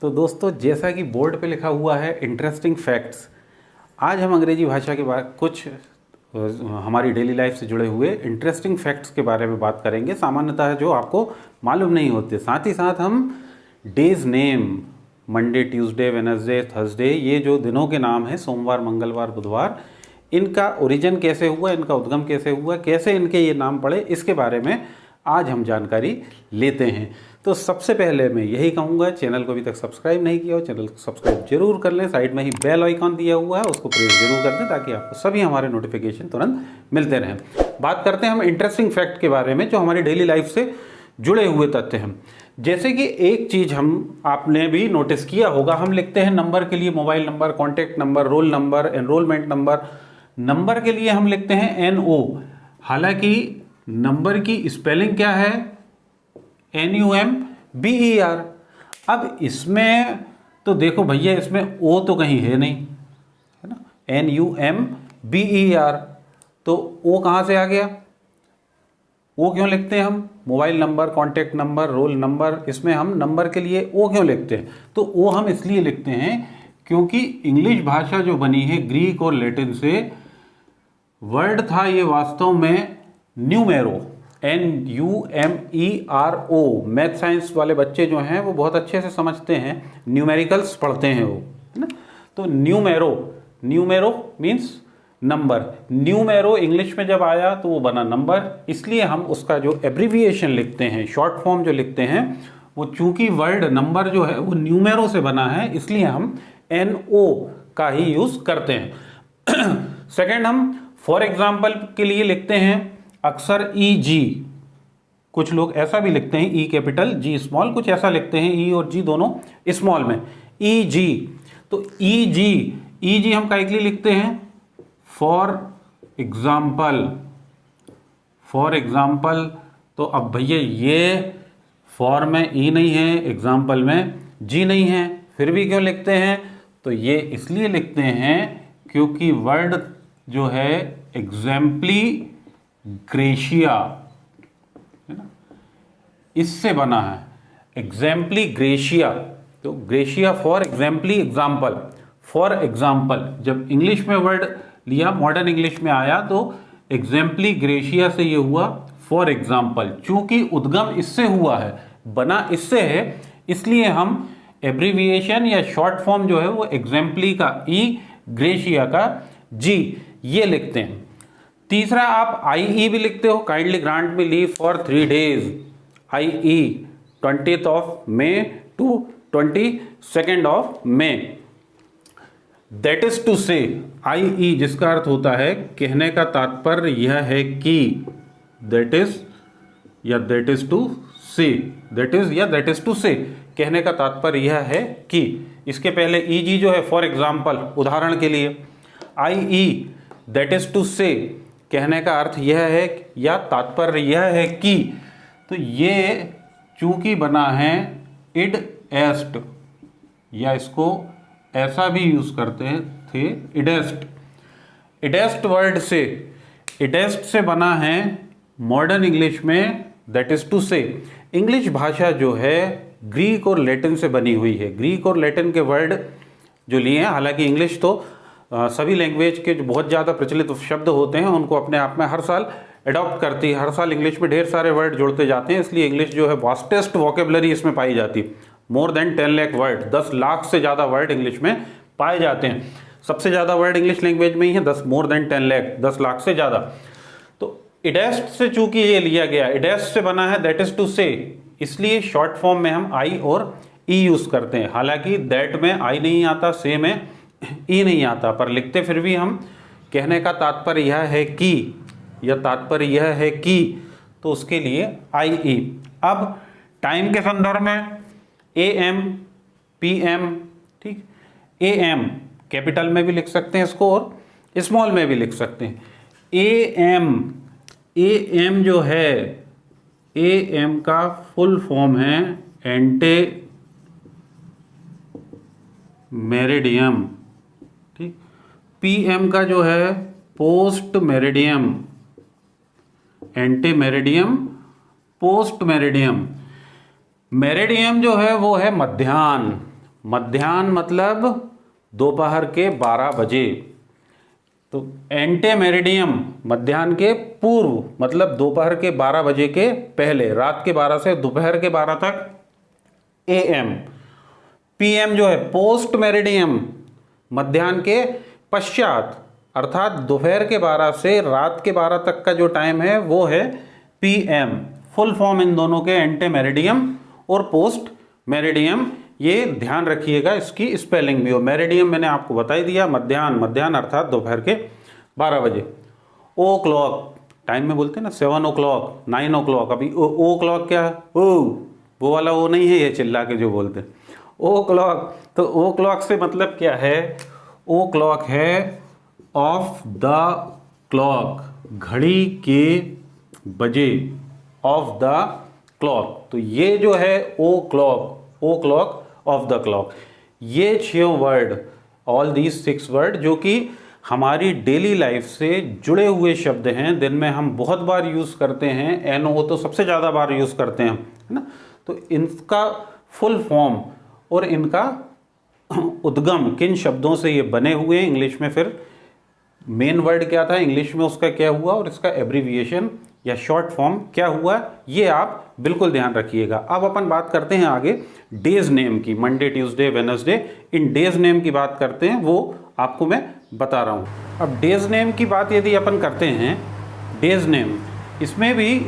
तो दोस्तों, जैसा कि बोर्ड पे लिखा हुआ है इंटरेस्टिंग फैक्ट्स, आज हम अंग्रेजी भाषा के बारे कुछ हमारी डेली लाइफ से जुड़े हुए इंटरेस्टिंग फैक्ट्स के बारे में बात करेंगे, सामान्यतः जो आपको मालूम नहीं होते। साथ ही साथ हम days name, Monday, Tuesday, Wednesday, Thursday, ये जो दिनों के नाम हैं, सोमवार, मंगलवार, बुधवार, इनका ओरिजिन कैसे हुआ, इनका उद्गम कैसे हुआ, कैसे इनके ये नाम पड़े, इसके बारे में आज हम जानकारी लेते हैं। तो सबसे पहले मैं यही कहूँगा, चैनल को अभी तक सब्सक्राइब नहीं किया हो, चैनल को सब्सक्राइब जरूर कर लें। साइड में ही बेल आइकॉन दिया हुआ है, उसको प्रेस जरूर कर दें ताकि आपको सभी हमारे नोटिफिकेशन तुरंत मिलते रहें। बात करते हैं हम इंटरेस्टिंग फैक्ट के बारे में जो हमारी डेली लाइफ से जुड़े हुए तथ्य हैं। जैसे कि एक चीज़ हम आपने भी नोटिस किया होगा, हम लिखते हैं नंबर के लिए mobile number, contact number, roll number, enrolment number. Number के लिए हम लिखते हैं NO, हालांकि नंबर की स्पेलिंग क्या है? NUMBER। अब इसमें तो देखो भैया, इसमें O तो कहीं है नहीं, है ना, NUMBER, तो O कहाँ से आ गया? O क्यों लिखते हैं हम? Mobile number, contact number, roll number, इसमें हम नंबर के लिए O क्यों लिखते हैं? तो O हम इसलिए लिखते हैं क्योंकि इंग्लिश भाषा जो बनी है ग्रीक और लैटिन से, वर्ड था ये वास्तव में न्यूमेरो, NUMERO। मैथ साइंस वाले बच्चे जो हैं वो बहुत अच्छे से समझते हैं, न्यूमेरिकल्स पढ़ते हैं वो, है ना। तो numero, numero means number. Numero English में जब आया तो वो बना नंबर, इसलिए हम उसका जो एब्रीविएशन लिखते हैं, शॉर्ट फॉर्म जो लिखते हैं, वो चूंकि वर्ड नंबर जो है वो न्यूमेरो से बना है, इसलिए हम NO का ही यूज करते हैं। सेकेंड, हम फॉर एग्जाम्पल के लिए लिखते हैं अक्सर EG। कुछ लोग ऐसा भी लिखते हैं, E कैपिटल G स्मॉल, कुछ ऐसा लिखते हैं E और G दोनों स्मॉल में, EG। तो EG हम काहे के लिए लिखते हैं? For example, for example. तो अब भैया ये फॉर में E नहीं है, एग्जाम्पल में G नहीं है, फिर भी क्यों लिखते हैं? तो ये इसलिए लिखते हैं क्योंकि वर्ड जो है एग्जाम्पली ग्रेशिया, है ना, इससे बना है, एग्जाम्पली ग्रेशिया। तो gratia for एग्जाम्पली example, for example. जब इंग्लिश में वर्ड लिया, मॉडर्न इंग्लिश में आया, तो एग्जाम्पली ग्रेशिया से ये हुआ फॉर एग्जाम्पल। चूंकि उद्गम इससे हुआ है, बना इससे है, इसलिए हम एब्रीविएशन या शॉर्ट फॉर्म जो है वो एग्जाम्पली का E, ग्रेशिया का G, ये लिखते हैं। तीसरा, आप IE भी लिखते हो, kindly grant me leave for 3 days, IE 20th May to 22nd May। That is to say, IE जिसका अर्थ होता है कहने का तात्पर्य यह है कि, दैट इज या दैट इज टू से, दैट इज या दैट इज टू से, कहने का तात्पर्य यह है कि। इसके पहले EG जो है फॉर एग्जाम्पल, उदाहरण के लिए। IE दैट इज टू से, कहने का अर्थ यह है या तात्पर्य यह है कि। तो ये चूंकि बना है इड एस्ट, या इसको ऐसा भी यूज करते थे, इडेस्ट, इडेस्ट वर्ड से, इडेस्ट से बना है मॉडर्न इंग्लिश में दैट इज टू से। इंग्लिश भाषा जो है ग्रीक और लैटिन से बनी हुई है। ग्रीक और लैटिन के वर्ड जो लिए हैं, हालांकि इंग्लिश तो सभी लैंग्वेज के जो बहुत ज़्यादा प्रचलित शब्द होते हैं उनको अपने आप में हर साल अडॉप्ट करती है। हर साल इंग्लिश में ढेर सारे वर्ड जुड़ते जाते हैं, इसलिए इंग्लिश जो है वास्टेस्ट वोकेबलरी इसमें पाई जाती है। More than 10 lakh word, 10 lakh से ज़्यादा वर्ड इंग्लिश में पाए जाते हैं। सबसे ज़्यादा वर्ड इंग्लिश लैंग्वेज में ही है, 10 more than 10 लाख, 10 लाख से ज़्यादा। तो इडेस्ट से चूंकि ये लिया गया, इडेस्ट से बना है दैट इज टू से, इसलिए शॉर्ट फॉर्म में हम I और E यूज करते हैं। हालांकि दैट में I नहीं आता, से में E नहीं आता, पर लिखते फिर भी हम कहने का तात्पर्य यह है कि, या तात्पर्य यह है कि, तो उसके लिए IE। अब टाइम के संदर्भ में AM, PM, ठीक, AM कैपिटल में भी लिख सकते हैं इसको और स्मॉल में भी लिख सकते हैं। AM जो है, AM का फुल फॉर्म है एंटे मेरिडियम, ठीक। PM का जो है post meridiem, anti meridiem, post meridiem. Meridiem जो है वो है मध्याह्न, मध्याह्न मतलब दोपहर के 12 बजे। तो एंटे मेरिडियम मध्याह्न के पूर्व मतलब दोपहर के 12 बजे के पहले, रात के 12 से दोपहर के 12 तक AM। PM जो है पोस्ट मेरिडियम मध्याह्न के पश्चात, अर्थात दोपहर के 12 से रात के 12 तक का जो टाइम है वो है PM। फुल फॉर्म इन दोनों के एंटे मेरिडियम और पोस्ट मेरिडियम, ये ध्यान रखिएगा, इसकी स्पेलिंग भी हो। मेरिडियम मैंने आपको बता ही दिया, मध्याह्न, मध्याह्न अर्थात दोपहर के 12 बजे। ओ क्लॉक टाइम में बोलते हैं ना, 7 o'clock, 9 o'clock। अभी ओ क्लॉक क्या है? वो वाला वो नहीं है, ये चिल्ला के जो बोलते हैं ओ क्लॉक। तो ओ क्लॉक से मतलब क्या है? ओ क्लॉक है ऑफ द क्लॉक, घड़ी के बजे, ऑफ द क्लॉक। तो ये जो है ओ क्लॉक ऑफ द क्लॉक, ये 6 वर्ड, ऑल दीज 6 वर्ड जो कि हमारी डेली लाइफ से जुड़े हुए शब्द हैं, दिन में हम बहुत बार यूज़ करते हैं। NO तो सबसे ज़्यादा बार यूज़ करते हैं, है ना। तो इनका फुल फॉर्म और इनका उद्गम किन शब्दों से ये बने हुए हैं, इंग्लिश में फिर मेन वर्ड क्या था, इंग्लिश में उसका क्या हुआ और इसका एब्रीविएशन या शॉर्ट फॉर्म क्या हुआ, ये आप बिल्कुल ध्यान रखिएगा। अब अपन बात करते हैं आगे डेज नेम की। मंडे, ट्यूसडे, वेडनेसडे, इन डेज नेम की बात करते हैं, वो आपको मैं बता रहा हूँ। अब डेज नेम की बात यदि अपन करते हैं, डेज नेम, इसमें भी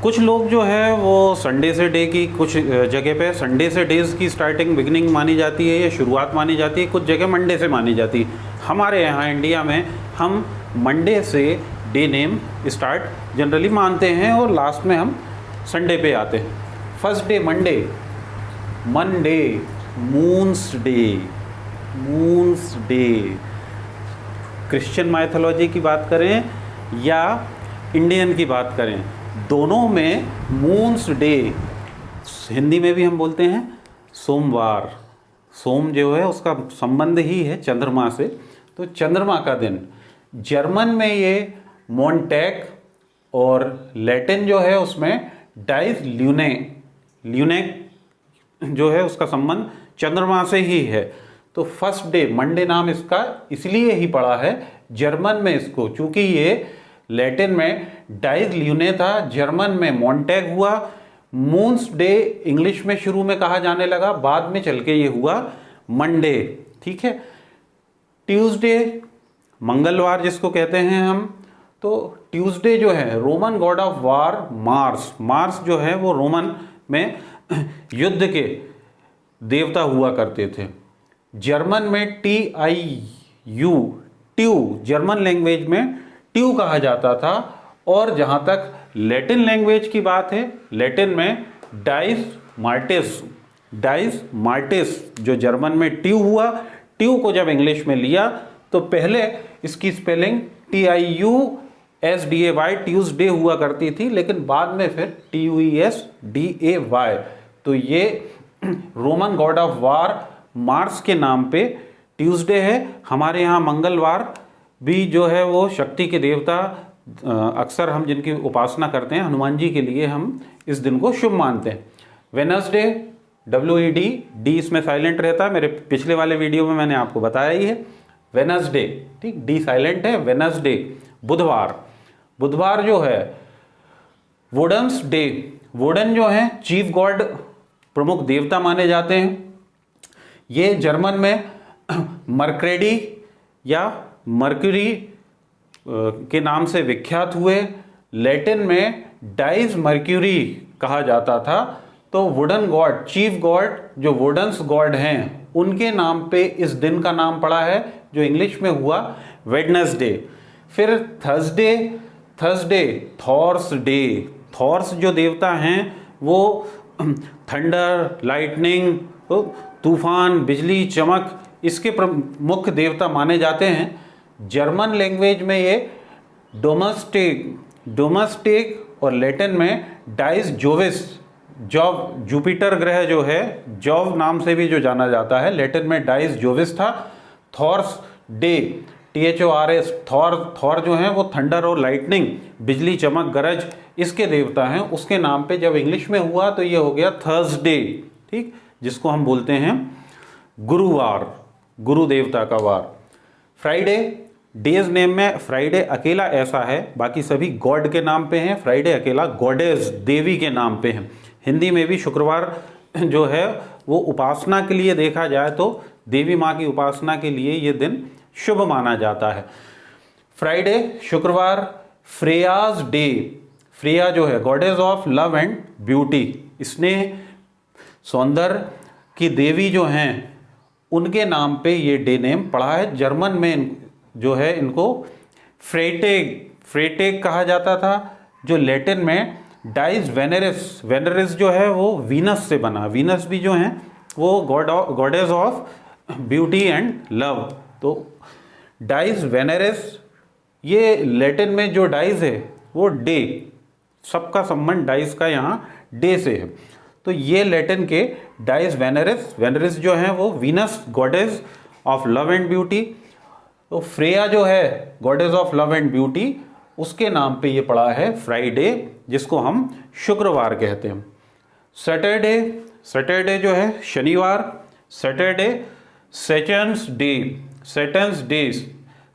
कुछ लोग जो है वो संडे से डे की, कुछ जगह पे संडे से डेज की स्टार्टिंग बिगनिंग मानी जाती है या शुरुआत मानी जाती है, कुछ जगह मंडे से मानी जाती है। हमारे यहाँ इंडिया में हम मंडे से डे नेम स्टार्ट जनरली मानते हैं और लास्ट में हम संडे पे आते हैं। First day Monday, moons day. Christian mythology की बात करें या इंडियन की बात करें, दोनों में मून्स डे, हिंदी में भी हम बोलते हैं सोमवार। सोम जो है उसका संबंध ही है चंद्रमा से, तो चंद्रमा का दिन। जर्मन में ये मोंटैग और लैटिन जो है उसमें डाइस ल्यूने जो है उसका संबंध चंद्रमा से ही है। तो फर्स्ट डे मंडे नाम इसका इसलिए ही पड़ा है जर्मन में इसको, चूंकि ये लैटिन में डाइस ल्यूने था, जर्मन में मोंटैग हुआ। मून्स डे इंग्लिश में शुरू में कहा जाने लगा, बाद में चल के ये हुआ मंडे, ठीक है। ट्यूसडे मंगलवार जिसको कहते हैं हम, तो ट्यूसडे जो है Roman God of war Mars जो है वो रोमन में युद्ध के देवता हुआ करते थे। जर्मन में TIU, ट्यू, जर्मन लैंग्वेज में ट्यू कहा जाता था। और जहां तक लैटिन लैंग्वेज की बात है, लैटिन में डाइस मार्टिस जो जर्मन में ट्यू हुआ, ट्यू को जब इंग्लिश में लिया तो पहले इसकी स्पेलिंग TIUSDAY ट्यूसडे हुआ करती थी, लेकिन बाद में फिर TUESDAY। तो ये Roman God of war Mars के नाम पे ट्यूसडे है। हमारे यहाँ मंगलवार भी जो है वो शक्ति के देवता, अक्सर हम जिनकी उपासना करते हैं, हनुमान जी के लिए हम इस दिन को शुभ मानते हैं। वेडनेसडे WED, डी इसमें साइलेंट रहता है, मेरे पिछले वाले वीडियो में मैंने आपको बताया ही है। वेडनेसडे, ठीक, डी साइलेंट है। वेडनेसडे बुधवार जो है वुडन्स डे। वुडन जो है चीफ गॉड, प्रमुख देवता माने जाते हैं। ये जर्मन में मर्क्रेडी या मर्क्यूरी के नाम से विख्यात हुए। लैटिन में डाइस मर्क्यूरी कहा जाता था। तो वुडन गॉड, चीफ गॉड जो वुडन्स गॉड हैं, उनके नाम पे इस दिन का नाम पड़ा है, जो इंग्लिश में हुआ वेडनेसडे। फिर थर्सडे थॉर्स डे। थॉर्स जो देवता हैं वो थंडर, लाइटनिंग, तूफान, बिजली, चमक, इसके मुख्य देवता माने जाते हैं। जर्मन लैंग्वेज में ये डोमेस्टिक और लैटिन में डाइस जोविस, जॉव, जुपिटर ग्रह जो है जॉव नाम से भी जो जाना जाता है, लैटिन में डाइस जोविस था। थॉर्स डे, THORS, थॉर जो है वो थंडर और लाइटनिंग, बिजली, चमक, गरज, इसके देवता हैं। उसके नाम पे जब इंग्लिश में हुआ तो ये हो गया थर्सडे, ठीक, जिसको हम बोलते हैं गुरुवार, गुरु देवता का वार। फ्राइडे, डेज नेम में फ्राइडे अकेला ऐसा है, बाकी सभी गॉड के नाम पे हैं, फ्राइडे अकेला गॉडेस देवी के नाम पे है। हिंदी में भी शुक्रवार जो है वो उपासना के लिए देखा जाए तो देवी माँ की उपासना के लिए ये दिन शुभ माना जाता है। फ्राइडे, शुक्रवार, फ्रेयाज डे, फ्रेया जो है goddess of love and beauty, स्नेह सौंदर्य की देवी जो हैं उनके नाम पे ये डे नेम पड़ा है। जर्मन में जो है इनको फ्रेटेग, फ्रेटेग कहा जाता था, जो लैटिन में डाइज वेनेरिस, वेनेरिस जो है वो वीनस से बना, वीनस भी जो है वो goddess of beauty and love. तो डाइज वेनेरिस, ये लैटिन में जो डाइज है वो डे, सबका संबंध डाइज का यहाँ डे से है। तो ये लैटिन के डाइज वेनेरिस, वेनेरिस जो है वो Venus goddess of love and beauty. तो फ्रेया जो है goddess of love and beauty, उसके नाम पे ये पड़ा है फ्राइडे, जिसको हम शुक्रवार कहते हैं। सैटरडे, सैटरडे जो है शनिवार, Saturday Saturn's day, Saturn's days,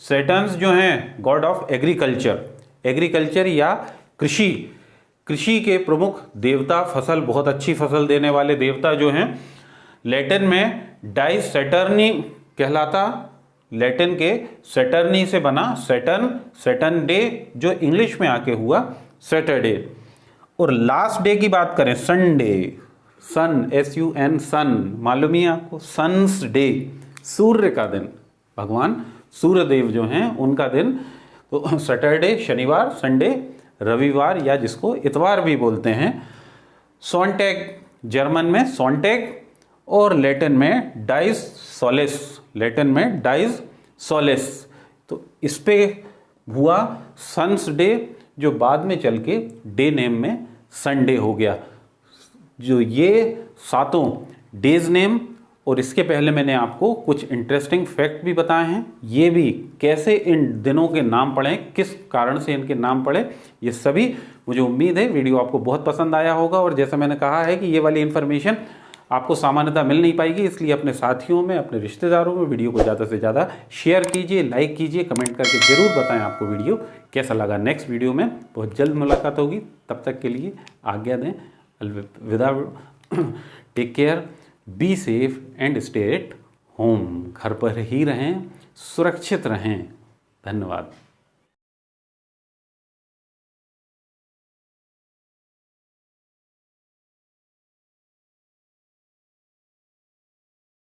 Saturn's जो हैं गॉड ऑफ एग्रीकल्चर, एग्रीकल्चर या कृषि, कृषि के प्रमुख देवता, फसल बहुत अच्छी फसल देने वाले देवता जो हैं। लैटिन में डाइज सैटर्नी कहलाता, लैटिन के सैटर्नी से बना सैटर्न, सैटर्न डे जो इंग्लिश में आके हुआ सैटरडे। और लास्ट डे की बात करें संडे, सन SUN सन, मालूम ही आपको, सन्स डे, सूर्य का दिन, भगवान सूर्यदेव जो हैं उनका दिन। तो सैटरडे, शनिवार, संडे, रविवार या जिसको इतवार भी बोलते हैं। सॉन्टैग, जर्मन में सॉन्टैग और लैटिन में डाइज सोलेस, लैटिन में डाइज सोलेस। तो इस पे हुआ सन्स डे, जो बाद में चल के डे नेम में संडे हो गया। जो ये सातों डेज नेम, और इसके पहले मैंने आपको कुछ इंटरेस्टिंग फैक्ट भी बताए हैं, ये भी कैसे इन दिनों के नाम पड़े, किस कारण से इनके नाम पड़े, ये सभी मुझे उम्मीद है वीडियो आपको बहुत पसंद आया होगा। और जैसा मैंने कहा है कि ये वाली इन्फॉर्मेशन आपको सामान्यतः मिल नहीं पाएगी, इसलिए अपने साथियों में, अपने रिश्तेदारों में वीडियो को ज़्यादा से ज़्यादा शेयर कीजिए, लाइक कीजिए, कमेंट करके ज़रूर बताएं आपको वीडियो कैसा लगा। नेक्स्ट वीडियो में बहुत जल्द मुलाकात होगी, तब तक के लिए आज्ञा दें, अलविदा, take care, be safe and stay at home. घर पर ही रहें, सुरक्षित रहें। धन्यवाद।